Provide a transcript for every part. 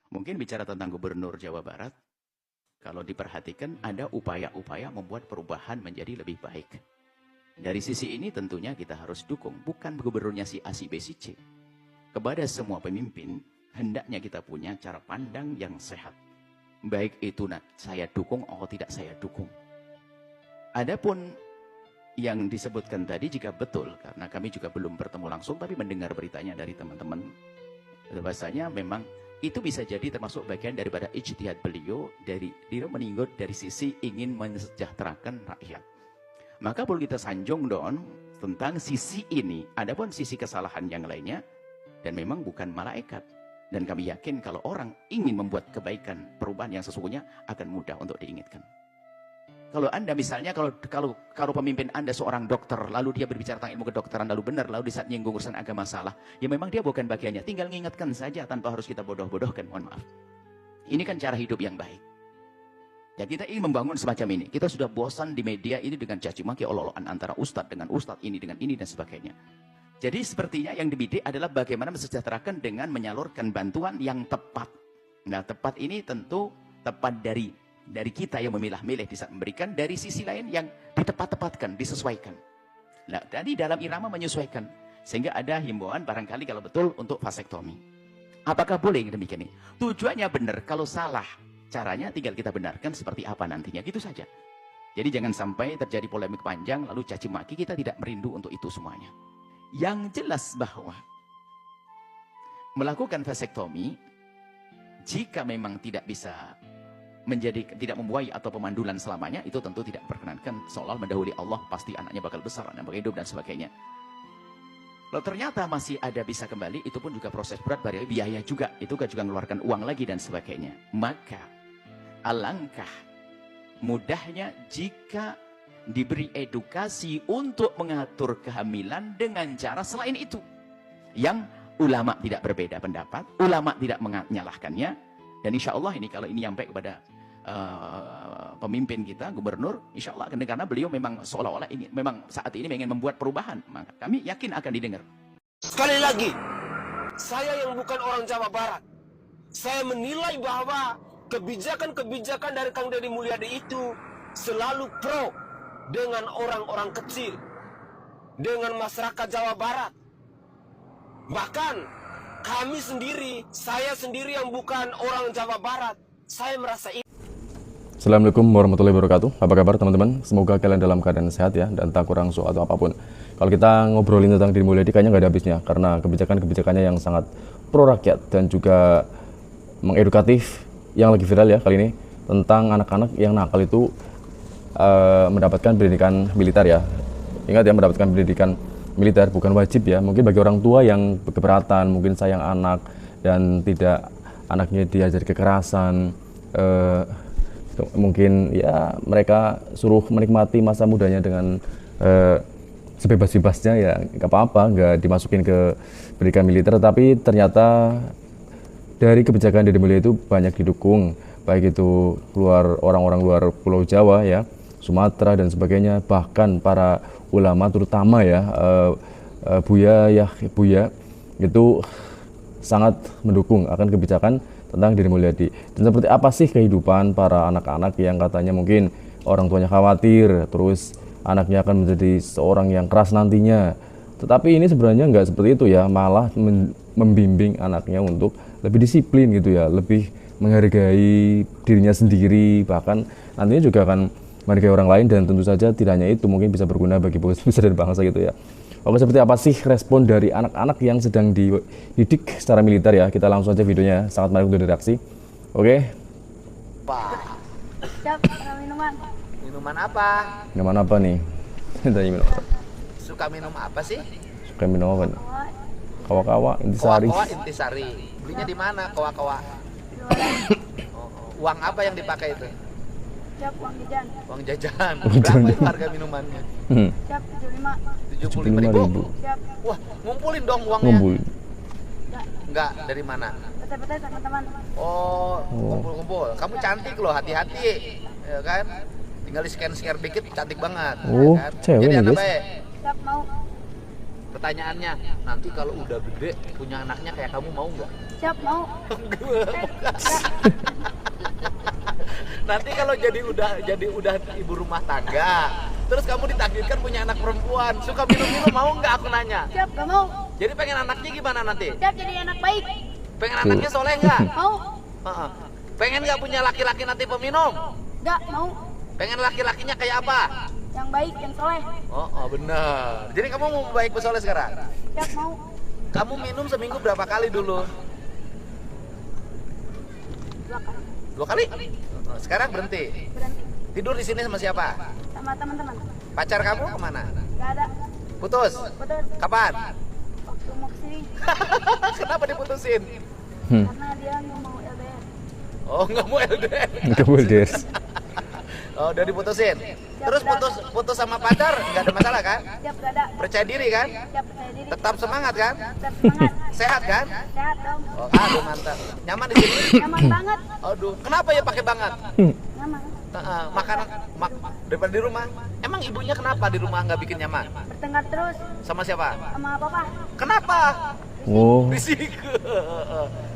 Mungkin bicara tentang Gubernur Jawa Barat, kalau diperhatikan ada upaya-upaya membuat perubahan menjadi lebih baik. Dari sisi ini tentunya kita harus dukung, bukan gubernurnya si A, si B, si C. Kepada semua pemimpin, hendaknya kita punya cara pandang yang sehat. Baik itu saya dukung atau tidak saya dukung. Adapun yang disebutkan tadi jika betul, karena kami juga belum bertemu langsung, tapi mendengar beritanya dari teman-teman, bahasanya memang itu bisa jadi termasuk bagian daripada ijtihad beliau dari meninggut dari sisi ingin mensejahterakan rakyat. Maka perlu kita sanjung dong tentang sisi ini. Adapun sisi kesalahan yang lainnya, dan memang bukan malaikat. Dan kami yakin kalau orang ingin membuat kebaikan, perubahan yang sesungguhnya akan mudah untuk diingatkan. Kalau Anda misalnya, kalau pemimpin Anda seorang dokter, lalu dia berbicara tentang ilmu kedokteran, lalu benar, lalu di saat nyinggung urusan agama salah, ya memang dia bukan bagiannya. Tinggal mengingatkan saja tanpa harus kita bodoh-bodohkan, mohon maaf. Ini kan cara hidup yang baik. Ya kita ingin membangun semacam ini. Kita sudah bosan di media ini dengan caci maki olok-olokan antara ustadz dengan ustadz ini dengan ini dan sebagainya. Jadi sepertinya yang dibidik adalah bagaimana mensejahterakan dengan menyalurkan bantuan yang tepat. Nah tepat ini tentu tepat dari kita yang memilah-milih di saat memberikan, dari sisi lain yang ditepat-tepatkan, disesuaikan. Nah tadi dalam irama menyesuaikan. Sehingga ada himbauan barangkali kalau betul untuk vasektomi. Apakah boleh demikian ini? Tujuannya benar, kalau salah caranya tinggal kita benarkan seperti apa nantinya, gitu saja. Jadi jangan sampai terjadi polemik panjang lalu caci maki, kita tidak merindu untuk itu semuanya. Yang jelas bahwa melakukan vasektomi jika memang tidak bisa tidak membuai atau pemandulan selamanya, itu tentu tidak diperkenankan, seolah mendahului Allah, pasti anaknya bakal besar, anaknya bakal hidup dan sebagainya. Kalau ternyata masih ada bisa kembali, itu pun juga proses berat, biaya juga, itu kan juga mengeluarkan uang lagi dan sebagainya. Maka alangkah mudahnya jika diberi edukasi untuk mengatur kehamilan dengan cara selain itu. Yang ulama tidak berbeda pendapat, ulama tidak menyalahkannya. Dan insya Allah ini kalau ini sampai kepada pemimpin kita, gubernur, insya Allah karena beliau memang seolah-olah ingin, memang saat ini ingin membuat perubahan, maka kami yakin akan didengar. Sekali lagi, saya yang bukan orang Jawa Barat, saya menilai bahwa kebijakan-kebijakan dari Kang Deddy Mulyadi itu selalu pro dengan orang-orang kecil, dengan masyarakat Jawa Barat. Bahkan kami sendiri, saya sendiri yang bukan orang Jawa Barat, saya merasa ini. Assalamualaikum warahmatullahi wabarakatuh. Apa kabar teman-teman? Semoga kalian dalam keadaan sehat ya, dan tak kurang suatu apapun. Kalau kita ngobrolin tentang Deddy Mulyadi kayaknya nggak ada habisnya, karena kebijakan-kebijakannya yang sangat pro rakyat dan juga mengedukatif, yang lagi viral ya kali ini, tentang anak-anak yang nakal itu mendapatkan pendidikan militer ya. Ingat ya, mendapatkan pendidikan militer bukan wajib ya. Mungkin bagi orang tua yang keberatan, mungkin sayang anak dan tidak anaknya diajar kekerasan, mungkin ya mereka suruh menikmati masa mudanya dengan sebebas-bebasnya ya, nggak apa-apa, nggak dimasukin ke pendidikan militer. Tapi ternyata dari kebijakan Deddy Mulyadi itu banyak didukung, baik itu orang-orang luar Pulau Jawa ya, Sumatera dan sebagainya, bahkan para ulama terutama ya, Buya itu sangat mendukung akan kebijakan tentang Deddy Mulyadi. Dan seperti apa sih kehidupan para anak-anak yang katanya mungkin orang tuanya khawatir, terus anaknya akan menjadi seorang yang keras nantinya. Tetapi ini sebenarnya nggak seperti itu ya, malah membimbing anaknya untuk lebih disiplin gitu ya, lebih menghargai dirinya sendiri, bahkan nantinya juga akan menghargai orang lain. Dan tentu saja tidak hanya itu, mungkin bisa berguna bagi bangsa dan bangsa gitu ya. Oke, seperti apa sih respon dari anak-anak yang sedang dididik secara militer ya? Kita langsung aja videonya, sangat menarik untuk direaksi. Oke. Siap, minuman. Minuman apa? Minuman apa nih? Tanya minum apa? Suka minum apa sih? Suka minum apa nih? Kawa-kawa, intisari. Kawa-kawa intisari. Belinya di mana kawa-kawa? Uang apa yang dipakai itu? Siap, uang jajan. Uang jajan. Berapa itu harga minumannya? Siap, 75. 75.000. Siap. Wah, ngumpulin dong uangnya. Ngumpulin. Enggak, dari mana? Betul-betul sama teman. Oh, kumpul-kumpul. Kamu cantik loh, hati-hati. Ya kan? Tinggal di scan-scan dikit, cantik banget. Oh, ya kan? cewek Jadi nih, anak guys. baik. Siap, mau. Pertanyaannya, nanti kalau udah gede punya anaknya kayak kamu mau nggak? Siap, mau. Nanti kalau jadi udah ibu rumah tangga, terus kamu ditakdirkan punya anak perempuan, suka minum-minum, mau nggak aku nanya? Siap, gak mau. Jadi pengen anaknya gimana nanti? Siap jadi anak baik. Pengen anaknya soleh nggak? Mau. Heeh. Pengen nggak punya laki-laki nanti peminum? Gak mau. Pengen laki-lakinya kayak apa? Yang baik, yang soleh. Oh, benar. Jadi kamu mau baik soleh sekarang? Siap, mau. Kamu minum seminggu berapa kali dulu? 2 kali. 2 kali? Sekarang berhenti. Berhenti. Tidur di sini sama siapa? Sama teman-teman. Pacar kamu kemana? Gak ada. Putus? Putus. Kapan? Waktu mau kesini. Kenapa diputusin? Karena dia nggak mau LDR. Oh, nggak mau LDR. Nggak boleh des. Oh, udah diputusin. Terus putus sama pacar nggak ada masalah kan? Siap, gak ada. Percaya diri kan? Siap, percaya diri. Tetap semangat kan? Tetap semangat. Sehat kan? Sehat dong. Oh, aduh mantap. Nyaman di sini? Nyaman banget. Aduh, kenapa ya pakai banget? Nyaman. Makanan daripada di rumah. Emang ibunya kenapa di rumah nggak bikin nyaman? Bertengkar terus Sama siapa? sama papa. Kenapa? Oh, Bisik.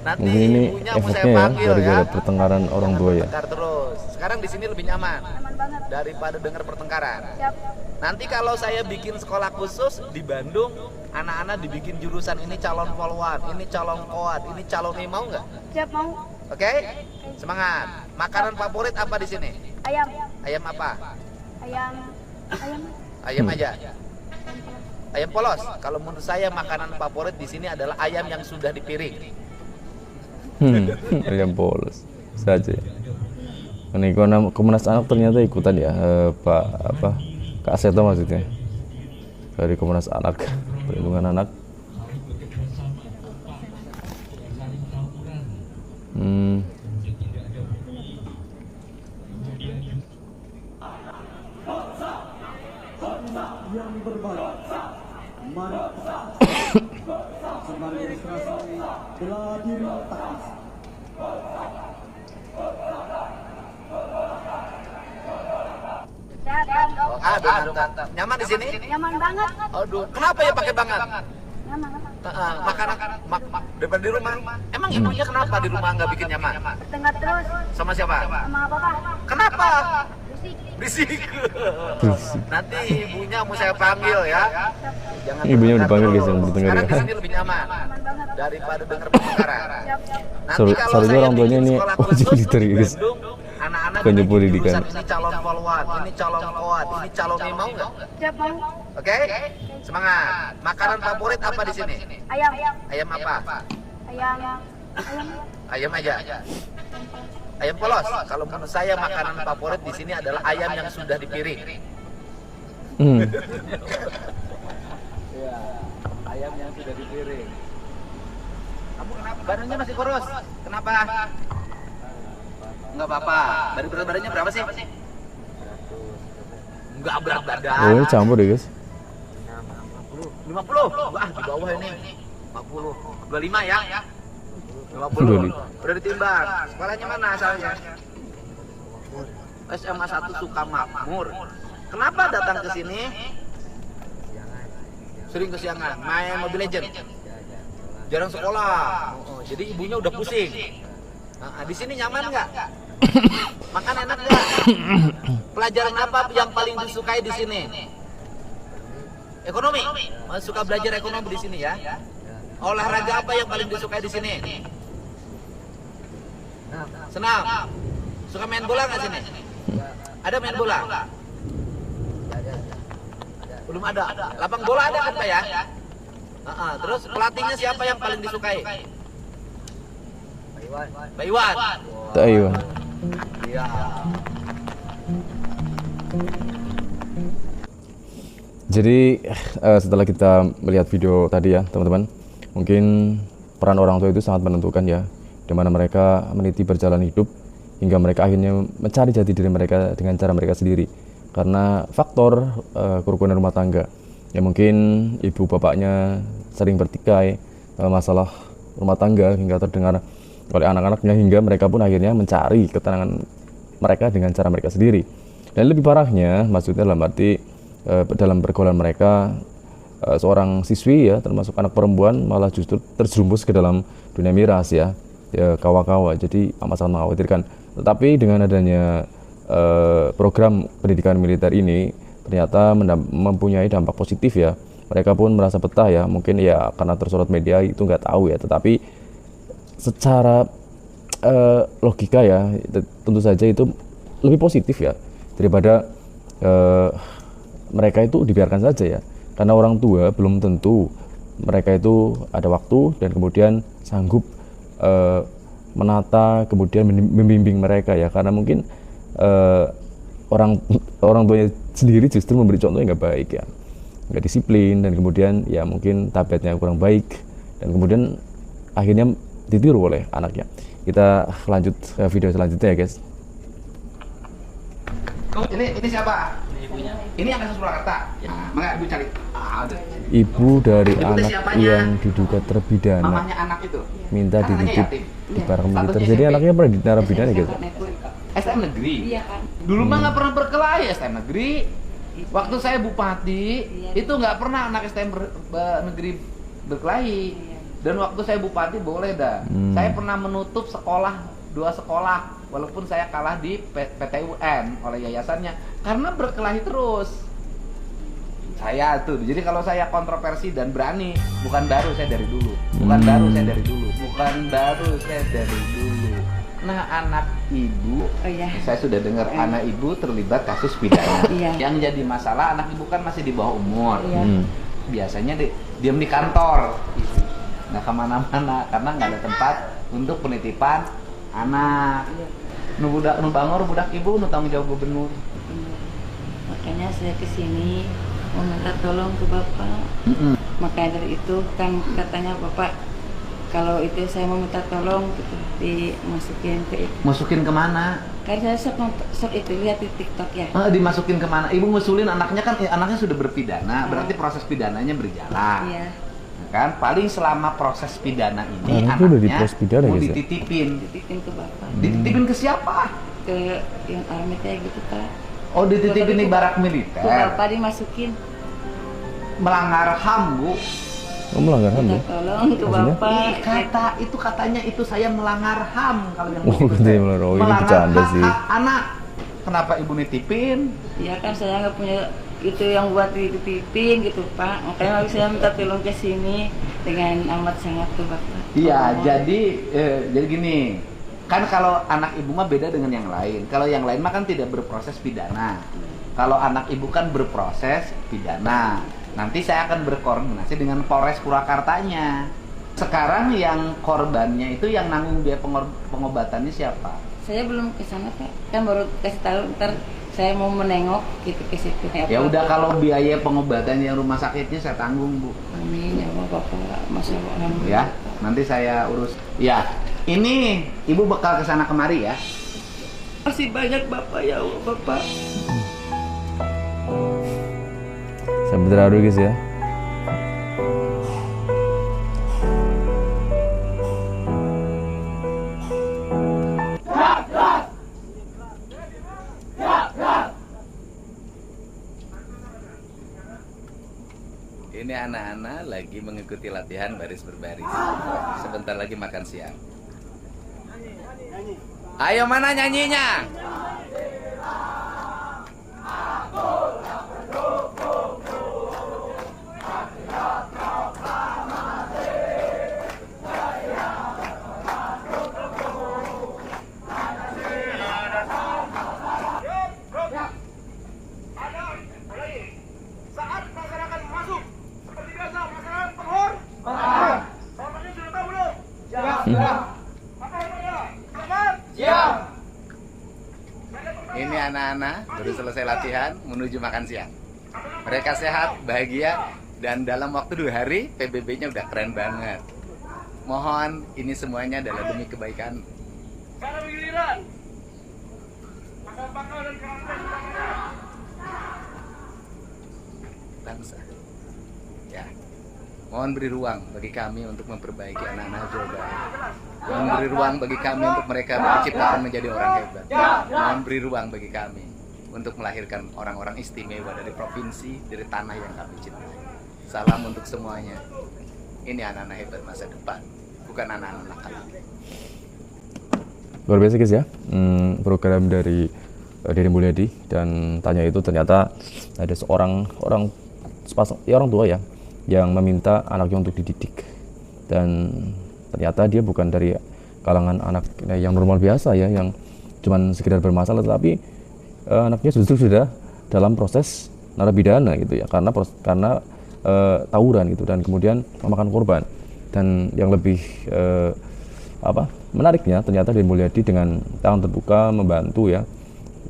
Nanti mungkin ini ibunya mau saya efeknya ya panggil gara-gara ya. pertengkaran orang tua ya. Bertengkar terus. Sekarang di sini lebih nyaman Nyaman banget. daripada dengar pertengkaran. Siap. Nanti kalau saya bikin sekolah khusus di Bandung, anak-anak dibikin jurusan ini calon polwan, ini calon koat, ini calon ini, mau nggak? Siap, mau. Oke? Semangat. Makanan favorit apa di sini? Ayam. Ayam apa? Ayam. Ayam. Ayam aja. Ayam polos. Kalau menurut saya makanan favorit di sini adalah ayam yang sudah dipiring. Ayam polos saja. Ini Komnas Anak ternyata ikutan ya, Pak Kak Seto maksudnya dari Komnas Anak, Perlindungan Anak. Sehat dong. Oh, aduh mantap. Nyaman di sini? Nyaman banget. Aduh, kenapa ya pakai banget? Nyaman. Makanan daripada di rumah. Emang ibunya kenapa di rumah nggak bikin nyaman? Bertengkar terus Sama siapa? sama papa. Kenapa? Berisik. Berisik. Nanti ibunya mau saya panggil ya. Jangan Ibunya udah bertengkar panggil guys, terus. jangan bertengkar Sekarang ya. di sini lebih nyaman Nyaman banget. daripada dengar pertengkaran. Siap. Nanti kalau Seharusnya saya orang tuanya bikin ini sekolah wajib khusus militer di ya, guys. Bandung, anak-anak Bukan dibikin pendidikan. jurusan ini calon polwan, ini calon koat, ini calon ini, mau nggak? Siap, mau. Oke? Semangat. Makanan favorit apa di sini? Ayam. Ayam apa? Ayam. Ayam. Ayam aja. Ayam polos. Kalau menurut saya makanan favorit di sini adalah ayam yang sudah dipiring. Ya, ayam yang sudah dipiring. Kamu kenapa? Badannya masih kurus. Kenapa? Enggak apa-apa. Dari berat badannya berapa sih? Enggak berat badan. Oh, ini campur ya guys. 50. Wah, di bawah ini. 50. 25 ya. 50. 25. Udah ditimbang. Sekolahnya mana asalnya? SMA 1 Sukamakmur. Kenapa datang ke sini? Sering kesiangan. Main Mobile Legend. Jarang sekolah. Jadi ibunya udah pusing. Nah, di sini nyaman nggak? Makan enak nggak? Pelajaran apa yang paling disukai di sini? Ekonomi. Suka belajar ekonomi di sini ya. Olahraga apa yang paling disukai di sini? Senam. Suka main bola nggak sini? Ada main bola? Belum ada. Lapang bola ada kan Pak ya? Terus pelatihnya siapa yang paling disukai? Pak Iwan. Ayo. Iya. Jadi setelah kita melihat video tadi ya teman-teman, mungkin peran orang tua itu sangat menentukan ya, dimana mereka meniti berjalan hidup hingga mereka akhirnya mencari jati diri mereka dengan cara mereka sendiri. Karena faktor kerukunan rumah tangga, ya mungkin ibu bapaknya sering bertikai masalah rumah tangga hingga terdengar oleh anak-anaknya, hingga mereka pun akhirnya mencari ketenangan mereka dengan cara mereka sendiri. Dan lebih parahnya, maksudnya dalam arti dalam pergaulan mereka, seorang siswi ya, termasuk anak perempuan, malah justru terjerumus ke dalam dunia miras ya, kawa-kawa. Jadi amat sangat mengkhawatirkan. Tetapi dengan adanya program pendidikan militer ini ternyata mempunyai dampak positif ya. Mereka pun merasa betah ya, mungkin ya karena tersorot media itu nggak tahu ya, tetapi secara logika ya tentu saja itu lebih positif ya daripada mereka itu dibiarkan saja ya, karena orang tua belum tentu mereka itu ada waktu dan kemudian sanggup menata kemudian membimbing mereka ya, karena mungkin orang tuanya sendiri justru memberi contoh yang nggak baik ya, nggak disiplin, dan kemudian ya mungkin tabiatnya kurang baik dan kemudian akhirnya ditiru oleh anaknya. Kita lanjut ke video selanjutnya ya guys. Ini siapa? Ibunya. Ini yang kasus Purwakarta. Ya. Maka ibu cari. Ibu dari Ibu anak siapanya? yang diduga terpidana Mamanya anak itu. minta Kan anaknya dititip yatim. di barang militer. Statusnya Jadi SMP. anaknya pernah narapidana gitu. STM negeri. Iya kan. Dulu mah nggak pernah berkelahi STM negeri. Waktu saya bupati, itu nggak pernah anak STM negeri berkelahi. Dan waktu saya bupati boleh dah. Saya pernah menutup dua sekolah, walaupun saya kalah di PTUN oleh yayasannya karena berkelahi terus. Saya tuh, jadi kalau saya kontroversi dan berani, bukan baru saya dari dulu. Nah, anak ibu, saya sudah dengar anak ibu terlibat kasus pidana. Yang jadi masalah anak ibu kan masih di bawah umur. Biasanya diam di kantor, nggak kemana-mana karena nggak ada tempat untuk penitipan anak. Nu bangor budak ibu nu tanggung jawab gubernur. Makanya saya kesini mau minta tolong ke Bapak. Makanya dari itu kan katanya Bapak kalau itu saya mau minta tolong gitu dimasukin ke itu. Masukin kemana? Kan saya sok itu lihat di TikTok ya. Dimasukin kemana? Ibu ngusulin anaknya kan, anaknya sudah berpidana, berarti proses pidananya berjalan. Iya. Kan paling selama proses pidana ini Itu udah di anaknya proses pidana mau guys ya? dititipin. Dititipin ke Bapak. Dititipin ke siapa? Ke yang army kayak gitu Pak. Oh, dititipin di barak Ke militer. Bapak dimasukin. Melanggar HAM, Bu. Oh, melanggar HAM ya? Minta tolong ke Maksudnya? Bapak. Katanya itu saya melanggar HAM kalau yang Oh, begitu, katanya Teh. melanggar. Oh, ini Melanggar bercanda hak sih. anak. Kenapa ibu nitipin? Ya kan saya nggak punya itu yang buat dititipin gitu Pak. Makanya saya minta tolong ke sini dengan amat sangat ke Bapak. Iya, Tolong. jadi gini. Kan kalau anak ibu mah beda dengan yang lain. Kalau yang lain mah kan tidak berproses pidana. Kalau anak ibu kan berproses pidana. Nanti saya akan berkoordinasi dengan Polres Purwakartanya. Sekarang yang korbannya itu yang nanggung biaya pengobatannya siapa? Saya belum ke sana Pak. Kan baru kasih tahu ntar saya mau menengok gitu ke situ. Ya udah, kalau biaya pengobatan yang rumah sakitnya saya tanggung, Bu. Amin ya Allah Bapak. Masya Allah. Alhamdulillah. Ya, nanti saya urus. Ya, ini ibu bakal ke sana kemari ya. Masih banyak Bapak ya Allah Bapak. Saya berterharu guys ya. Ini anak-anak lagi mengikuti latihan baris berbaris. Sebentar lagi makan siang. Ayo, mana nyanyinya? Saat masyarakat masuk, seperti biasa masyarakat penghor. Selamatnya sudah tahu belum? Siap. Apa ya? Selamat. Siap. Ini anak-anak baru selesai latihan menuju makan siang. Mereka sehat, bahagia, dan dalam waktu 2 hari PBB-nya udah keren banget. Mohon ini semuanya adalah demi kebaikan Cara giliran. Pasal pangkal dan kerangka bangsa. Ya, mohon beri ruang bagi kami untuk memperbaiki anak-anak Jawa Barat. Mohon beri ruang bagi kami untuk mereka diciptakan menjadi orang hebat. Mohon beri ruang bagi kami untuk melahirkan orang-orang istimewa dari provinsi, dari tanah yang kami cintai. Salam untuk semuanya. Ini anak-anak hebat masa depan. bukan anak-anak nakal. Luar biasa guys ya, program dari Deddy Mulyadi. Dan tanya itu ternyata ada seorang orang tua ya yang meminta anaknya untuk dididik, dan ternyata dia bukan dari kalangan anak yang normal biasa ya, yang cuman sekedar bermasalah, tetapi anaknya justru sudah dalam proses narapidana gitu ya, karena tawuran gitu, dan kemudian memakan korban. Dan yang lebih menariknya, ternyata Deddy Mulyadi dengan tangan terbuka membantu ya,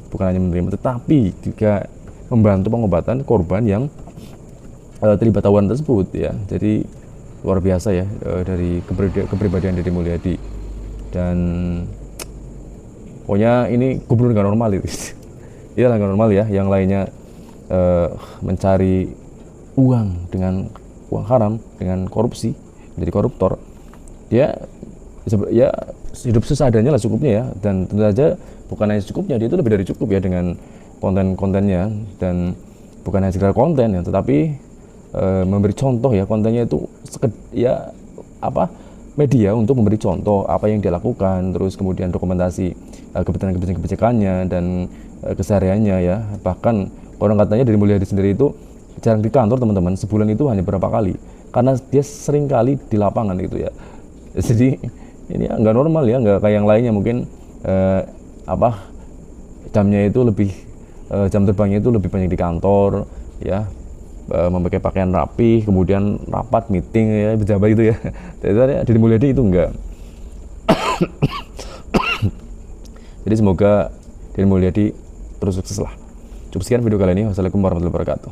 bukan hanya menerima tetapi juga membantu pengobatan korban yang terlibat tawuran tersebut ya. Jadi luar biasa ya dari kepribadian Deddy Mulyadi. Dan pokoknya ini gubernur nggak normal itu. Iya nggak normal ya. Yang lainnya mencari uang dengan uang haram, dengan korupsi, menjadi koruptor. Dia ya hidup seadanya lah cukupnya ya. Dan tentu saja bukan hanya cukupnya, dia itu lebih dari cukup ya dengan konten-kontennya. Dan bukan hanya sekedar konten ya, tetapi memberi contoh ya, kontennya itu media untuk memberi contoh apa yang dia lakukan, terus kemudian dokumentasi kebijakan-kebijakannya dan kesehariannya ya. Bahkan orang katanya Deddy Mulyadi sendiri itu jarang di kantor teman-teman, sebulan itu hanya berapa kali, karena dia sering kali di lapangan gitu ya. Jadi ini nggak normal ya, nggak kayak yang lainnya mungkin jamnya itu lebih jam terbangnya itu lebih banyak di kantor ya, memakai pakaian rapi, kemudian rapat, meeting ya, pejabat gitu ya. Deddy Mulyadi itu enggak. Jadi semoga Deddy Mulyadi terus sukses lah. Cukup sekian video kali ini. Wassalamualaikum warahmatullahi wabarakatuh.